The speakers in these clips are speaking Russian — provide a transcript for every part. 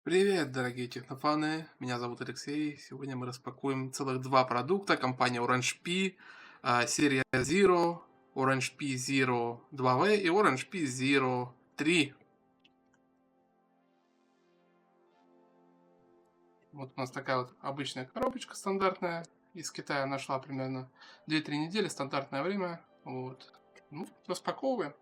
Привет, дорогие технофаны! Меня зовут Алексей. Сегодня мы распакуем целых два продукта. Компания Orange Pi, серия Zero, Orange Pi Zero 2V и Orange Pi Zero 3. Вот у нас такая вот обычная коробочка стандартная. Из Китая нашла примерно 2-3 недели, стандартное время. Вот. Ну, распаковываем.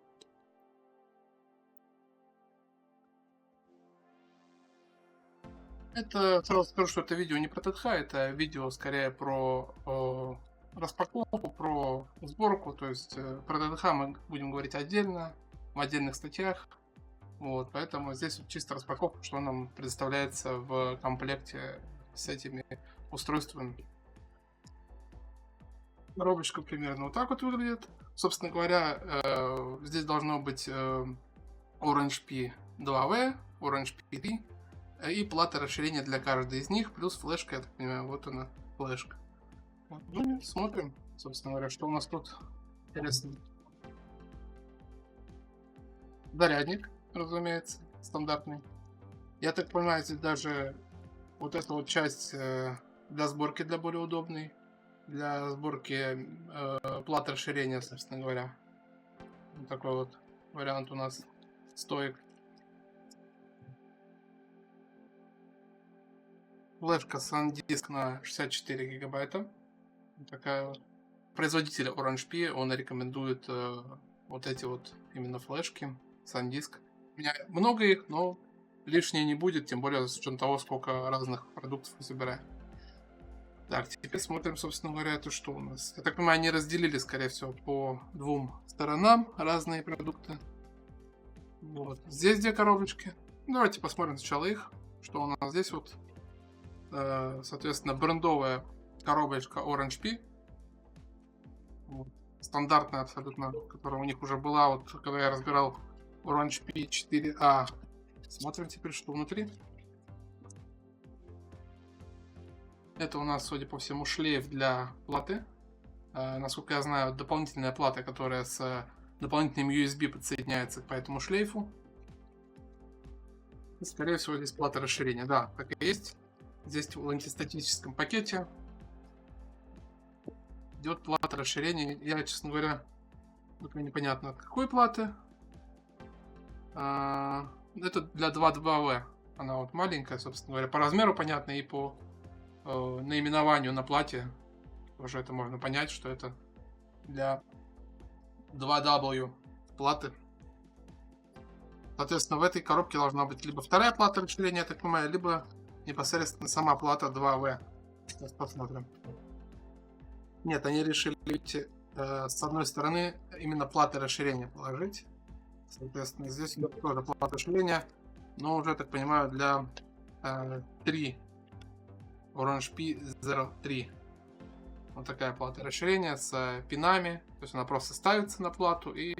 Это сразу скажу, что это видео не про ТТХ, это видео скорее про распаковку, про сборку. То есть про ТТХ мы будем говорить отдельно, в отдельных статьях. Вот, поэтому здесь вот чисто распаковка, что нам предоставляется в комплекте с этими устройствами. Коробочка примерно вот так вот выглядит. Собственно говоря, здесь должно быть Orange Pi 2V, Orange Pi 3 и плата расширения для каждой из них, плюс флешка, я так понимаю, вот она, флешка. Ну, смотрим, собственно говоря, что у нас тут интересно. Зарядник, разумеется, стандартный. Я так понимаю, здесь даже вот эта вот часть для сборки, для более удобной, для сборки платы расширения, собственно говоря. Вот такой вот вариант у нас стоек. Флешка SanDisk на 64 гигабайта. Такая вот. Производитель Orange Pi, он рекомендует вот эти вот именно флешки SanDisk. У меня много их, но лишнее не будет, тем более с учетом того, сколько разных продуктов мы собираем. Так, теперь смотрим, собственно говоря, это что у нас. Я так понимаю, они разделили, скорее всего, по двум сторонам разные продукты. Вот. Здесь две коробочки. Давайте посмотрим сначала их. Что у нас здесь вот. Соответственно, брендовая коробочка Orange Pi. Вот. Стандартная абсолютно, которая у них уже была, вот когда я разбирал Orange Pi 4A. Смотрим теперь, что внутри. Это у нас, судя по всему, шлейф для платы. Насколько я знаю, дополнительная плата, которая с дополнительным USB подсоединяется к этому шлейфу. И, скорее всего, здесь плата расширения. Да, так и есть. Здесь в антистатическом пакете идет плата расширения. Я, честно говоря, пока непонятно от какой платы. Это для 2.2V. Она вот маленькая, собственно говоря. По размеру понятно и по наименованию на плате. Уже это можно понять, что это для 2W платы. Соответственно, в этой коробке должна быть либо вторая плата расширения, я так понимаю, либо непосредственно сама плата 2V. Сейчас посмотрим. Нет, они решили с одной стороны именно платы расширения положить. Соответственно, здесь тоже плата расширения, но уже, так понимаю, для 3 Orange Pi Zero 3. Вот такая плата расширения с пинами. То есть она просто ставится на плату и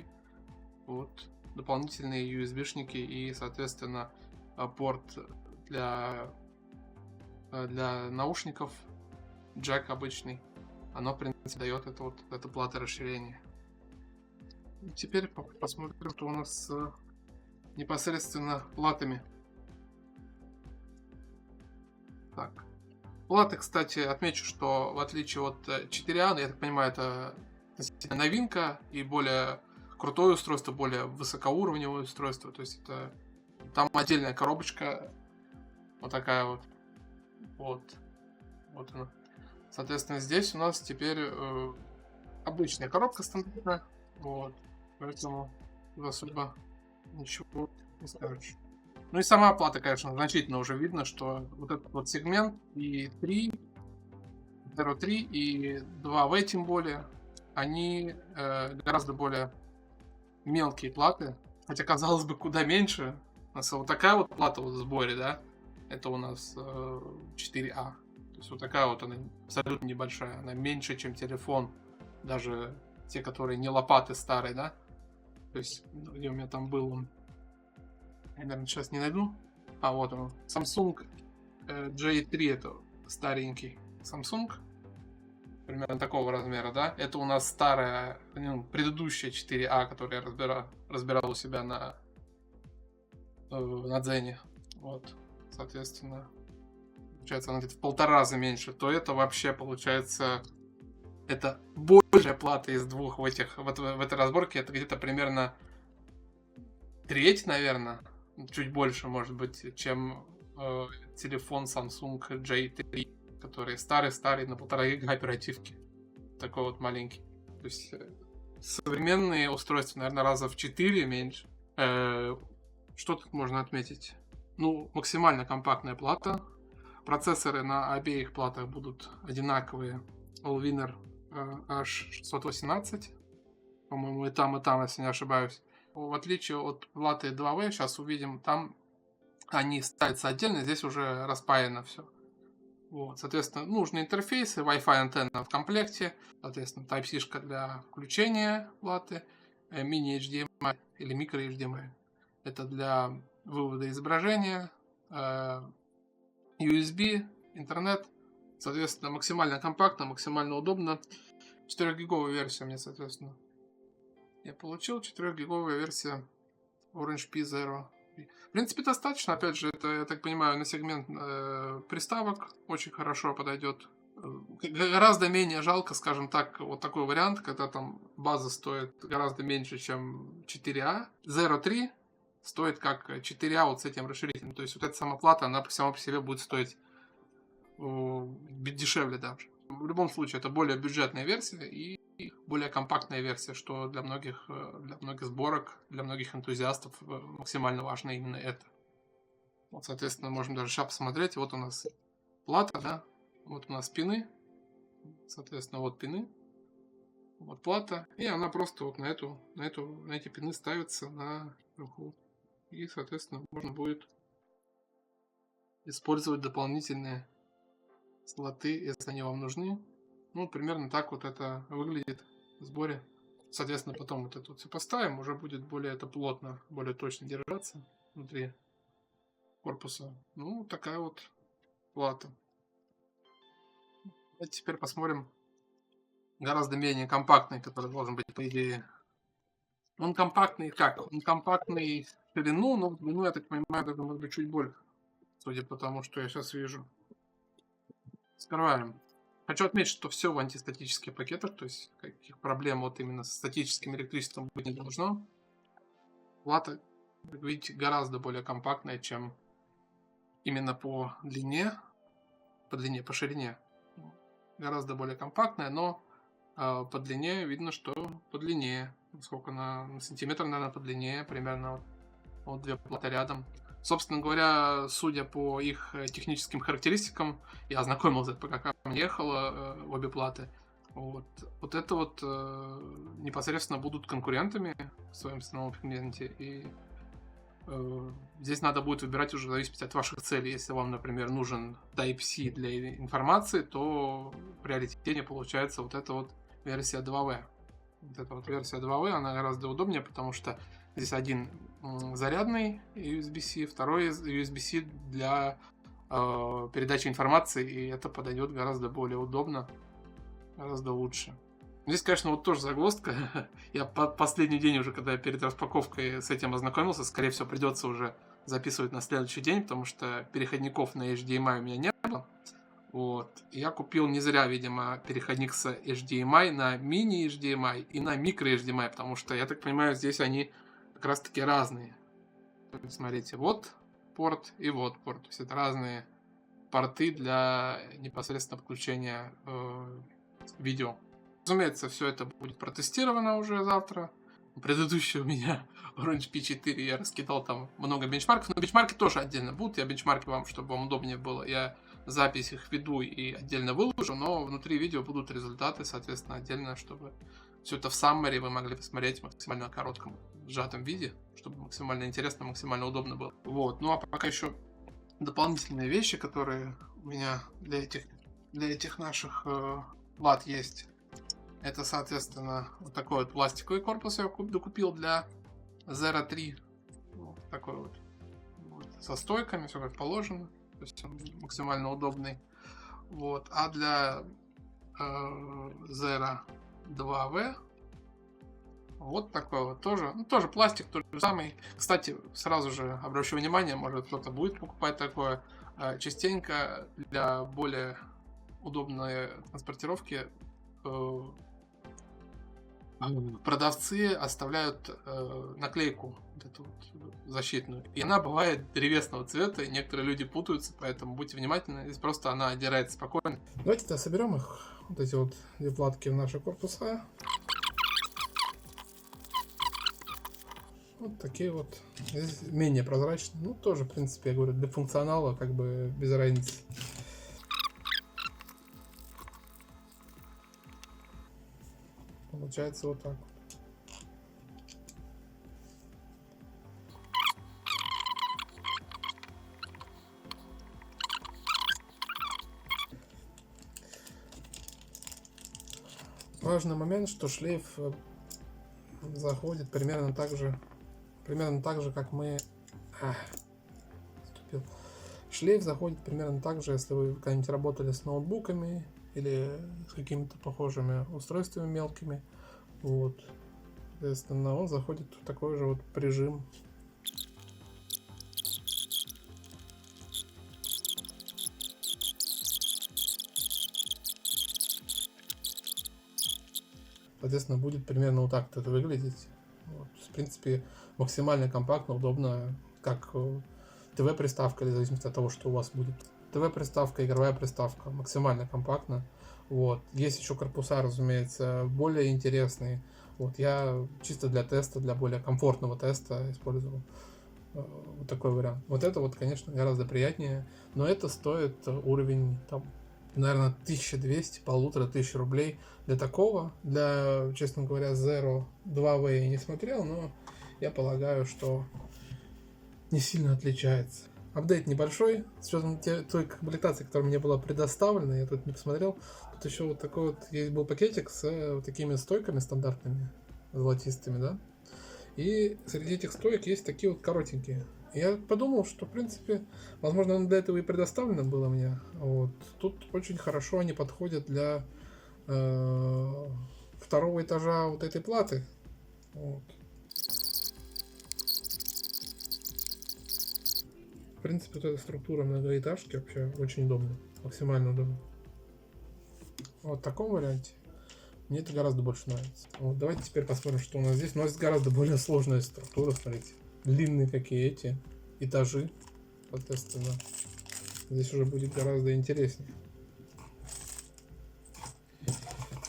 вот дополнительные USB-шники и, соответственно, порт для наушников, джек обычный. Оно, в принципе, дает эту плату расширения. И теперь посмотрим, что у нас с непосредственно платами. Так. Платы, кстати, отмечу, что в отличие от 4A, я так понимаю, это относительно новинка и более крутое устройство, более высокоуровневое устройство. То есть это там отдельная коробочка, вот такая вот. Вот она. Соответственно, здесь у нас теперь обычная коробка стандартная. Вот. Поэтому особо ничего не скажешь. Ну и сама плата, конечно, значительно уже видно, что вот этот вот сегмент и 3, 03 и 2V тем более, они гораздо более мелкие платы. Хотя, казалось бы, куда меньше. У нас вот такая вот плата в сборе, да, это у нас 4A. То есть вот такая вот она абсолютно небольшая. Она меньше, чем телефон. Даже те, которые не лопаты старые, да. То есть, где у меня там был он. Я, наверное, сейчас не найду. А вот он. Samsung J3, это старенький Samsung. Примерно такого размера, да. Это у нас старая, предыдущая 4A, которую я разбирал у себя на Дзене. Вот. соответственно, получается, она где-то в 1,5 раза меньше, то это вообще получается, это большая плата из двух в этой разборке, это где-то примерно треть, наверное, чуть больше, может быть, чем телефон Samsung J3, который старый на 1,5 гига оперативки, такой вот маленький. То есть современные устройства, наверное, раза в 4 меньше. Что тут можно отметить? Ну, максимально компактная плата. Процессоры на обеих платах будут одинаковые. Allwinner H618. По-моему, и там, если не ошибаюсь. В отличие от платы 2W, сейчас увидим, там они ставятся отдельно, здесь уже распаяно все. Вот, соответственно, нужны интерфейсы, Wi-Fi антенна в комплекте, соответственно, Type-C для включения платы, мини-HDMI или микро-HDMI. Это для вывода изображения, USB, интернет. Соответственно, максимально компактно, максимально удобно. 4-гиговая версия мне, соответственно. Я получил 4-гиговая версия Orange Pi Zero. В принципе, достаточно. Опять же, это, я так понимаю, на сегмент приставок очень хорошо подойдет. Гораздо менее жалко, скажем так, вот такой вариант, когда там база стоит гораздо меньше, чем 4А. Zero 3 стоит как 4А вот с этим расширителем. То есть вот эта сама плата, она сама по себе будет стоить дешевле даже. В любом случае, это более бюджетная версия и более компактная версия, что для многих сборок, для многих энтузиастов максимально важно именно это. Вот, соответственно, можем даже сейчас посмотреть. Вот у нас плата, да, вот у нас пины, соответственно, вот пины, вот плата, и она просто вот на эти пины ставится наверху. И, соответственно, можно будет использовать дополнительные слоты, если они вам нужны. Ну, примерно так вот это выглядит в сборе. Соответственно, потом вот это вот все поставим, уже будет более это плотно, более точно держаться внутри корпуса. Ну, такая вот плата. Давайте теперь посмотрим гораздо менее компактный, который должен быть, по идее. Он компактный как? Он компактный в ширину, но в длину, я так понимаю, это может быть чуть больше. Судя по тому, что я сейчас вижу. Скрываем. Хочу отметить, что все в антистатических пакетах, то есть каких проблем вот именно с статическим электричеством быть не должно. Плата, как видите, гораздо более компактная, чем именно по длине, по ширине. Гораздо более компактная, но по длине видно, что подлиннее. Сколько на сантиметр, наверное, подлиннее, примерно вот две платы рядом. Собственно говоря, судя по их техническим характеристикам, я ознакомился, пока ко мне ехало обе платы. Вот это вот непосредственно будут конкурентами в своем ценовом сегменте. И здесь надо будет выбирать уже в зависимости от ваших целей. Если вам, например, нужен Type-C для информации, то в приоритете получается вот эта вот версия 2W. Вот эта вот версия 2W, она гораздо удобнее, потому что здесь один зарядный USB-C, второй USB-C для передачи информации, и это подойдет гораздо более удобно, гораздо лучше. Здесь, конечно, вот тоже загвоздка. Я последний день уже, когда я перед распаковкой с этим ознакомился, скорее всего, придется уже записывать на следующий день, потому что переходников на HDMI у меня не было. Вот. Я купил не зря, видимо, переходник с HDMI на мини-HDMI и на микро-HDMI, потому что, я так понимаю, здесь они как раз таки разные. Смотрите, вот порт и вот порт. То есть это разные порты для непосредственно подключения видео. Разумеется, все это будет протестировано уже завтра. Предыдущий у меня Orange Pi 4, я раскидал там много бенчмарков, но бенчмарки тоже отдельно будут. Я бенчмарки вам, чтобы вам удобнее было, я запись их веду и отдельно выложу, но внутри видео будут результаты, соответственно, отдельно, чтобы все это в саммари вы могли посмотреть в максимально коротком, сжатом виде, чтобы максимально интересно, максимально удобно было. Вот, ну а пока еще дополнительные вещи, которые у меня для этих наших плат есть. Это, соответственно, вот такой вот пластиковый корпус я докупил для Zero 3. Вот такой вот со стойками, все как положено. То есть он максимально удобный. Вот. А для Zero 2W Вот такой вот тоже. Ну, тоже пластик тот же самый. Кстати, сразу же обращу внимание, может кто-то будет покупать такое. Частенько для более удобной транспортировки э, продавцы оставляют наклейку вот эту вот защитную. И она бывает древесного цвета, и некоторые люди путаются, поэтому будьте внимательны. Здесь просто она отдирается спокойно. Давайте-то соберем их, вот эти вот две платки в наши корпуса. Вот такие вот. Здесь менее прозрачные. Ну, тоже, в принципе, я говорю, для функционала как бы без разницы. Получается вот так. Важный момент, что шлейф заходит примерно так же, как мы... Вступил. Шлейф заходит примерно так же, если вы когда-нибудь работали с ноутбуками или с какими-то похожими устройствами мелкими. Вот. Соответственно, он заходит в такой же вот прижим. Соответственно, будет примерно вот так это выглядеть. Вот. В принципе, максимально компактно, удобно, как ТВ-приставка, или в зависимости от того, что у вас будет. ТВ-приставка, игровая приставка, максимально компактно. Вот. Есть еще корпуса, разумеется, более интересные. Вот. Я чисто для теста, для более комфортного теста использовал вот такой вариант. Вот это вот, конечно, гораздо приятнее, но это стоит уровень там, наверное, 1200, 1500 рублей. Для такого, для, честно говоря, Zero 2V я не смотрел, но я полагаю, что не сильно отличается. Апдейт небольшой, с учетом той комплектации, которая мне была предоставлена, я тут не посмотрел. Тут еще вот такой вот есть был пакетик с вот такими стойками стандартными, золотистыми, да. И среди этих стоек есть такие вот коротенькие. Я подумал, что, в принципе, возможно, оно до этого и предоставлено было мне. Вот. Тут очень хорошо они подходят для второго этажа вот этой платы. Вот. В принципе, вот эта структура многоэтажки вообще очень удобна. Максимально удобна. Вот в таком варианте мне это гораздо больше нравится. Вот, давайте теперь посмотрим, что у нас здесь. У нас гораздо более сложная структура, смотрите. Длинные какие эти этажи, соответственно. Здесь уже будет гораздо интереснее.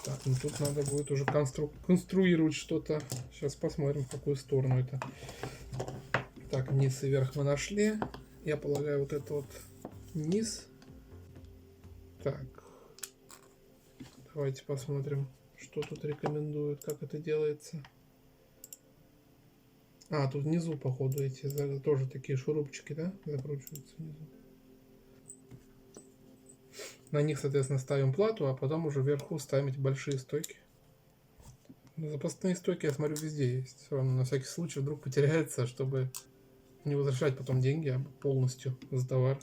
Так, ну тут надо будет уже конструировать что-то. Сейчас посмотрим, в какую сторону это. Так, низ и верх мы нашли. Я полагаю, вот это вот низ. Так. Давайте посмотрим, что тут рекомендуют, как это делается. А, тут внизу, походу, эти тоже такие шурупчики, да, закручиваются внизу. На них, соответственно, ставим плату, а потом уже вверху ставим эти большие стойки. Запасные стойки, я смотрю, везде есть. Все равно, на всякий случай, вдруг потеряется, чтобы не возвращать потом деньги, а полностью за товар.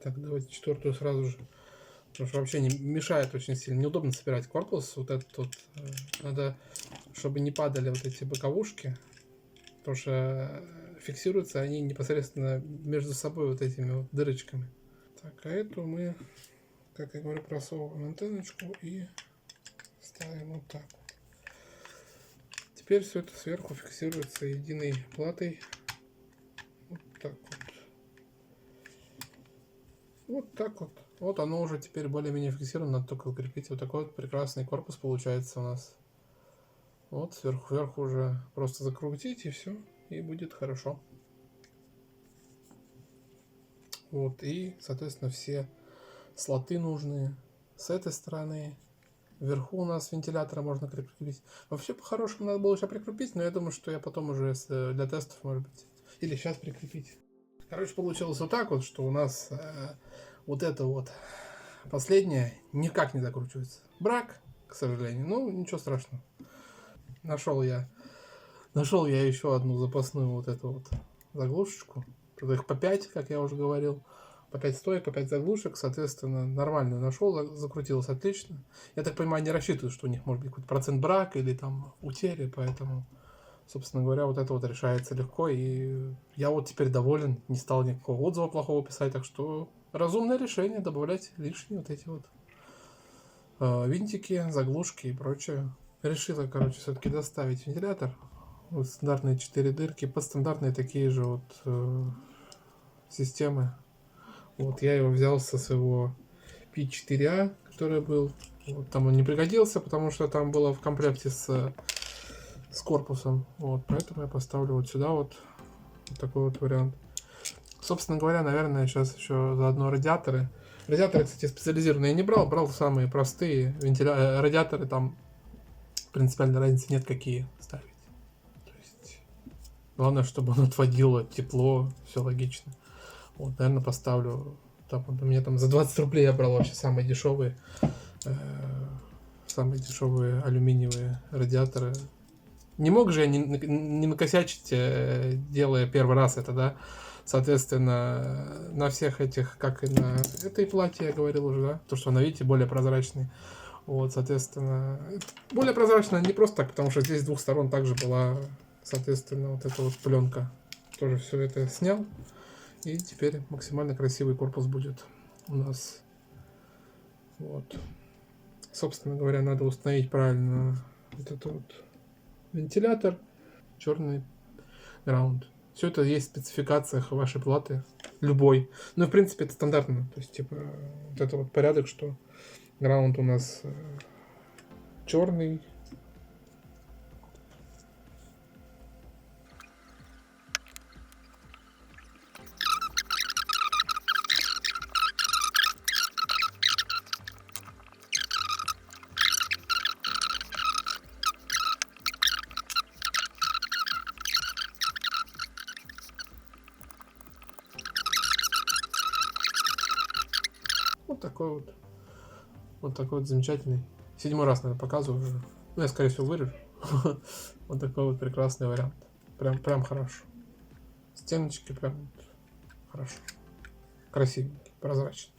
Так, давайте четвертую сразу же. Потому что вообще не мешает очень сильно. Неудобно собирать корпус. Вот этот вот. Надо, чтобы не падали вот эти боковушки. Потому что фиксируются они непосредственно между собой вот этими вот дырочками. Так, а эту мы, как я говорю, просовываем антенночку и ставим вот так вот. Теперь все это сверху фиксируется единой платой. Вот так вот. Вот так вот. Вот оно уже теперь более-менее фиксировано, надо только укрепить. Вот такой вот прекрасный корпус получается у нас. Вот сверху уже просто закрутить и все, и будет хорошо. Вот, и, соответственно, все слоты нужные с этой стороны. Вверху у нас вентилятора можно прикрепить. Вообще, по-хорошему, надо было еще прикрепить, но я думаю, что я потом уже для тестов, может быть, или сейчас прикрепить. Короче, получилось вот так вот, что у нас вот это вот последнее никак не закручивается. Брак, к сожалению, ну ничего страшного. Нашел я еще одну запасную вот эту вот заглушечку. Тут их по 5, как я уже говорил. по 5 стоек, по 5 заглушек, соответственно, нормально нашел, закрутилось отлично. Я так понимаю, не рассчитываю, что у них может быть какой-то процент брака или там утери, поэтому, собственно говоря, вот это вот решается легко, и я вот теперь доволен, не стал никакого отзыва плохого писать, так что разумное решение добавлять лишние вот эти вот винтики, заглушки и прочее. Решила, короче, все-таки доставить вентилятор. Вот стандартные 4 дырки, под стандартные такие же вот системы. Вот я его взял со своего P4A, который был. Вот, там он не пригодился, потому что там было в комплекте с корпусом. Вот, поэтому я поставлю вот сюда вот такой вот вариант. Собственно говоря, наверное, сейчас еще заодно радиаторы. Радиаторы, кстати, специализированные я не брал, брал самые простые радиаторы, там принципиальной разницы нет, какие ставить. То есть, главное, чтобы он отводило тепло, все логично. Вот, наверное, поставлю. Так, вот у меня там за 20 рублей я брал вообще самые дешевые алюминиевые радиаторы. Не мог же я не накосячить, делая первый раз это, да? Соответственно, на всех этих, как и на этой плате я говорил уже, да? То, что она, видите, более прозрачный. Вот, соответственно, более прозрачно не просто так, потому что здесь с двух сторон также была, соответственно, вот эта вот пленка. Тоже все это снял. И теперь максимально красивый корпус будет у нас. Вот. Собственно говоря, надо установить правильно вот этот вот вентилятор, черный граунд. Все это есть в спецификациях вашей платы. Любой. Ну, в принципе, это стандартно. То есть, типа, вот это вот порядок, что граунд у нас черный. Вот такой вот замечательный. 7-й раз, наверное, показываю уже. Ну, я, скорее всего, вырежу. Вот такой вот прекрасный вариант. Прям хорошо. Стеночки прям хорошо. Красивенький, прозрачный.